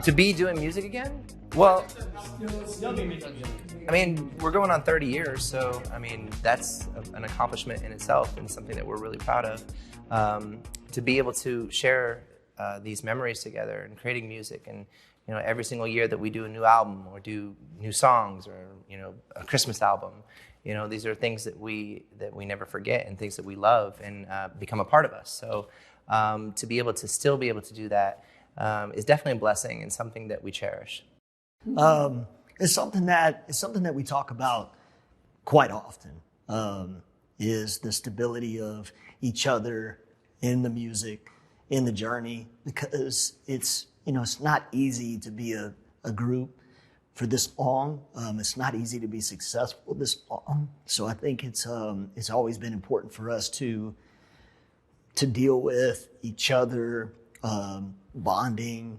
To be doing music again? Well, I mean, we're going on 30 years, so I mean, that's an accomplishment in itself and something that we're really proud of. To be able to share these memories together and creating music, and every single year that we do a new album or do new songs or a Christmas album, these are things that we never forget and things that we love and become a part of us. So to be able to still be able to do that is definitely a blessing and something that we cherish. It's something that we talk about quite often. Is the stability of each other in the music, in the journey, because it's not easy to be a group for this long. It's not easy to be successful this long. So I think it's always been important for us to deal with each other, bonding,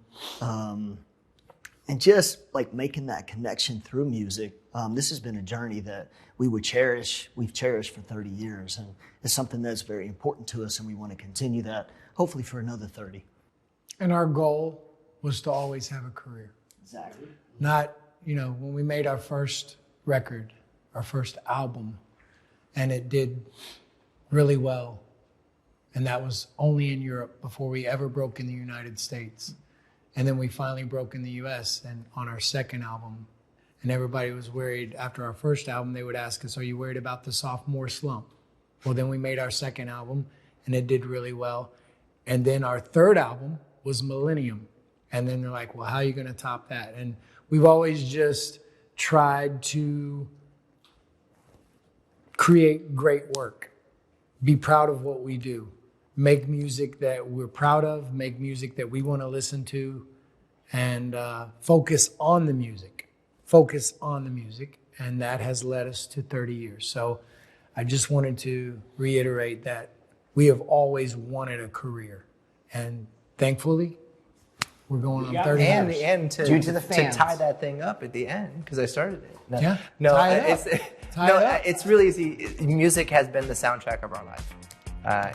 and just like making that connection through music. This has been a journey that we've cherished for 30 years, and it's something that's very important to us, and we want to continue that, hopefully for another 30. And our goal was to always have a career. Exactly. Not, when we made our first record, our first album, and it did really well, and that was only in Europe before we ever broke in the United States. And then we finally broke in the US and on our second album. And everybody was worried after our first album, they would ask us, are you worried about the sophomore slump? Well, then we made our second album and it did really well. And then our third album was Millennium. And then they're like, well, how are you going to top that? And we've always just tried to create great work, be proud of what we do. Make music that we're proud of, make music that we want to listen to, and focus on the music. And that has led us to 30 years. So I just wanted to reiterate that we have always wanted a career. And thankfully, we're going on 30 and years. And to tie that thing up at the end, because I started it. It's really easy. Music has been the soundtrack of our life.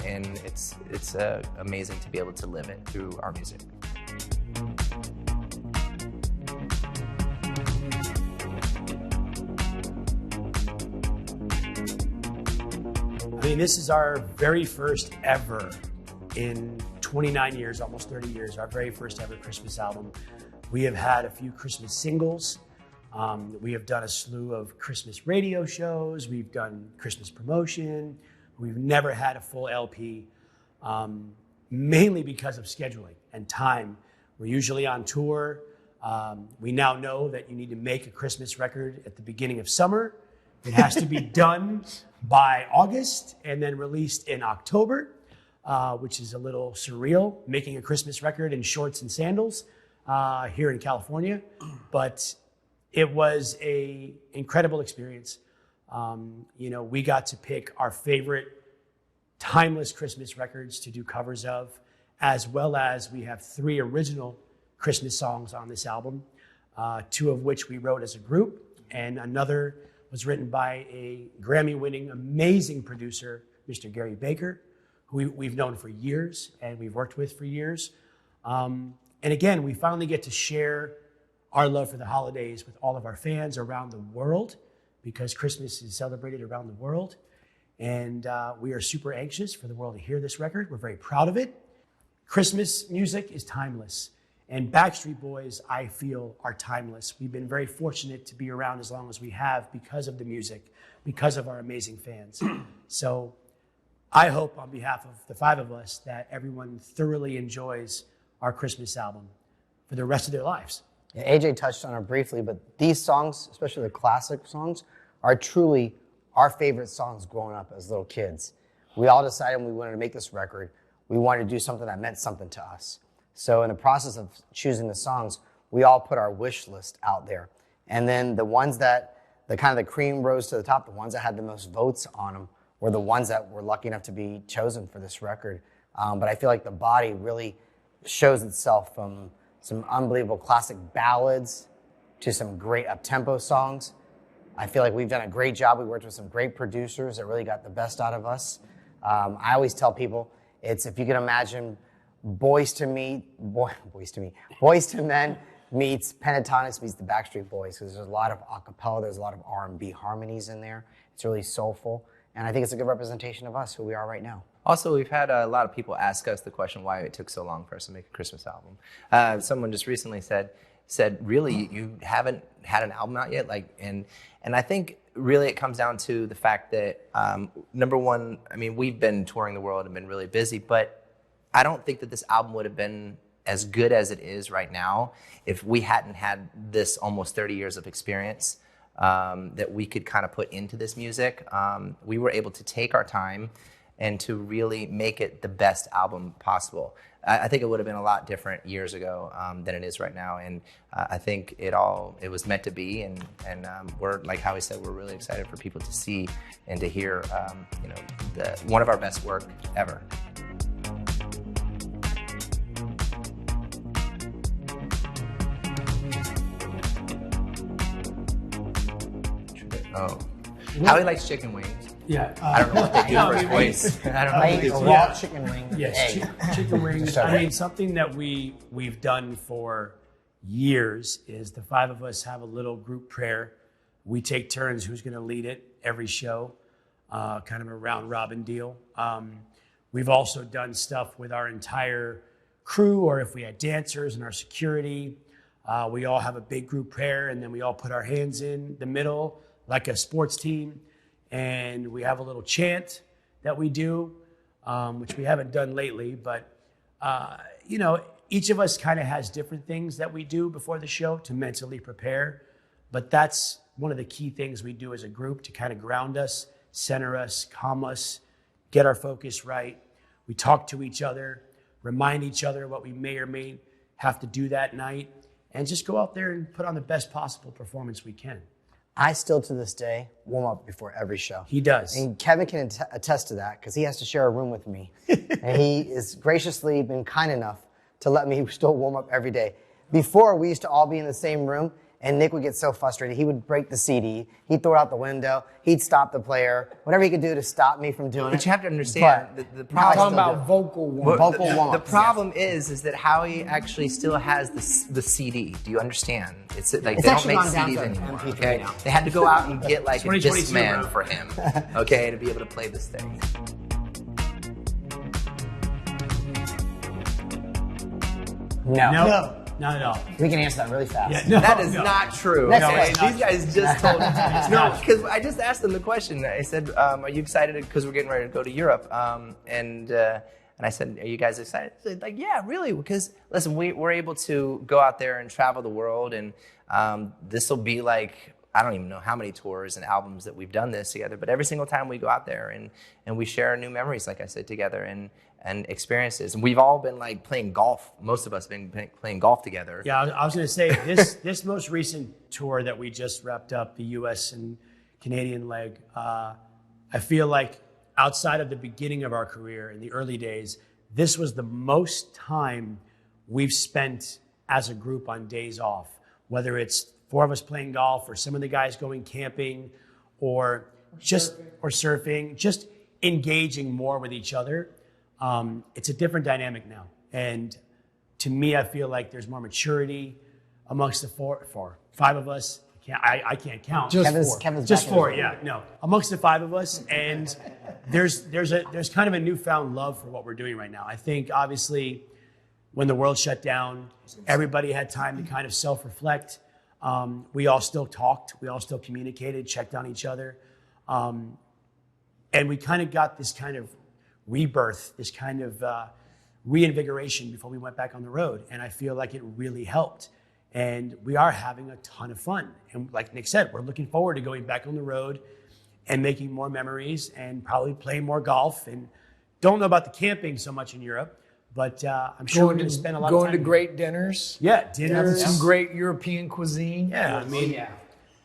And it's amazing to be able to live it through our music. I mean, this is our very first ever in 29 years, almost 30 years, our very first ever Christmas album. We have had a few Christmas singles. We have done a slew of Christmas radio shows. We've done Christmas promotion. We've never had a full LP, mainly because of scheduling and time. We're usually on tour. We now know that you need to make a Christmas record at the beginning of summer. It has to be done by August and then released in October, which is a little surreal, making a Christmas record in shorts and sandals here in California. But it was an incredible experience. We got to pick our favorite timeless Christmas records to do covers of, as well as we have 3 original Christmas songs on this album, 2 of which we wrote as a group, and another was written by a Grammy-winning, amazing producer, Mr. Gary Baker, who we've known for years and we've worked with for years. And again, we finally get to share our love for the holidays with all of our fans around the world, because Christmas is celebrated around the world. And we are super anxious for the world to hear this record. We're very proud of it. Christmas music is timeless. And Backstreet Boys, I feel, are timeless. We've been very fortunate to be around as long as we have because of the music, because of our amazing fans. So I hope on behalf of the 5 of us that everyone thoroughly enjoys our Christmas album for the rest of their lives. Yeah, AJ touched on it briefly, but these songs, especially the classic songs, are truly our favorite songs growing up as little kids. We all decided when we wanted to make this record, we wanted to do something that meant something to us. So in the process of choosing the songs, we all put our wish list out there. And then the ones that, the kind of the cream rose to the top, the ones that had the most votes on them were the ones that were lucky enough to be chosen for this record. But I feel like the body really shows itself from some unbelievable classic ballads to some great up-tempo songs. I feel like we've done a great job. We worked with some great producers that really got the best out of us. I always tell people, it's if you can imagine Boys to Men meets Pentatonics meets the Backstreet Boys, because there's a lot of a cappella, there's a lot of R&B harmonies in there. It's really soulful, and I think it's a good representation of us, who we are right now. Also, we've had a lot of people ask us the question why it took so long for us to make a Christmas album. Someone just recently said, really, you haven't had an album out yet? And I think really it comes down to the fact that, number one, I mean, we've been touring the world and been really busy, but I don't think that this album would have been as good as it is right now if we hadn't had this almost 30 years of experience that we could kind of put into this music. We were able to take our time and to really make it the best album possible. I think it would have been a lot different years ago than it is right now, and I think it was meant to be, and we're, like Howie said, we're really excited for people to see and to hear one of our best work ever. Oh, Howie likes chicken wings. Yeah. I don't know what they do for his voice. I don't know what they do. Raw chicken wing. Yes, chicken wings. I mean, something that we've done for years is the five of us have a little group prayer. We take turns who's going to lead it every show, kind of a round robin deal. We've also done stuff with our entire crew, or if we had dancers and our security, we all have a big group prayer, and then we all put our hands in the middle like a sports team, and we have a little chant that we do, which we haven't done lately, but each of us kind of has different things that we do before the show to mentally prepare, but that's one of the key things we do as a group to kind of ground us, center us, calm us, get our focus right. We talk to each other, remind each other what we may or may have to do that night, and just go out there and put on the best possible performance we can. I still, to this day, warm up before every show. He does. And Kevin can attest to that, because he has to share a room with me. And he has graciously been kind enough to let me still warm up every day. Before, we used to all be in the same room, and Nick would get so frustrated. He would break the CD. He'd throw it out the window. He'd stop the player. Whatever he could do to stop me from doing it. But you have to understand, the problem... Talking about vocal warm-up. Vocal warm-up. The problem is that Howie actually still has the CD. Do you understand? It's like they don't make CDs anymore. Okay, now. they had to go out and get like a 2022, Discman bro. for him, okay, to be able to play this thing. No. No. Not at all. We can answer that really fast. Yeah, no, That is no. not true. Next Okay? question. These guys just told me. No, because I just asked them the question. I said, "Are you excited because we're getting ready to go to Europe?" And I said, "Are you guys excited?" They said, like, yeah, really. Because listen, we're able to go out there and travel the world, and this will be like, I don't even know how many tours and albums that we've done this together. But every single time we go out there and we share new memories, like I said, together and experiences. And we've all been like playing golf. Most of us have been playing golf together. Yeah, I was going to say, this most recent tour that we just wrapped up, the U.S. and Canadian leg, I feel like outside of the beginning of our career in the early days, this was the most time we've spent as a group on days off, whether it's four of us playing golf or some of the guys going camping or surfing, just engaging more with each other. It's a different dynamic now. And to me, I feel like there's more maturity amongst the five of us. I can't count. Kevin's Just back in four, his yeah. No, amongst the five of us. And there's kind of a newfound love for what we're doing right now. I think, obviously, when the world shut down, everybody had time to kind of self-reflect. We all still talked. We all still communicated, checked on each other. And we kind of got this kind of rebirth, this kind of reinvigoration before we went back on the road. And I feel like it really helped. And we are having a ton of fun. And like Nick said, we're looking forward to going back on the road and making more memories and probably playing more golf. And don't know about the camping so much in Europe, but I'm sure we're going to spend a lot of time. Going to great dinners. Yeah, dinners. Some great European cuisine. Yeah, I mean,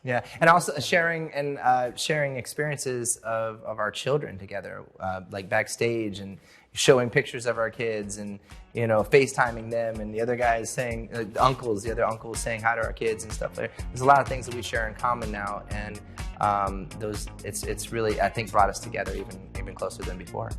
Yeah, and also sharing experiences of our children together, like backstage and showing pictures of our kids and FaceTiming them and the other guys saying, the other uncles saying hi to our kids and stuff. There's a lot of things that we share in common now, and it's really, I think, brought us together even closer than before.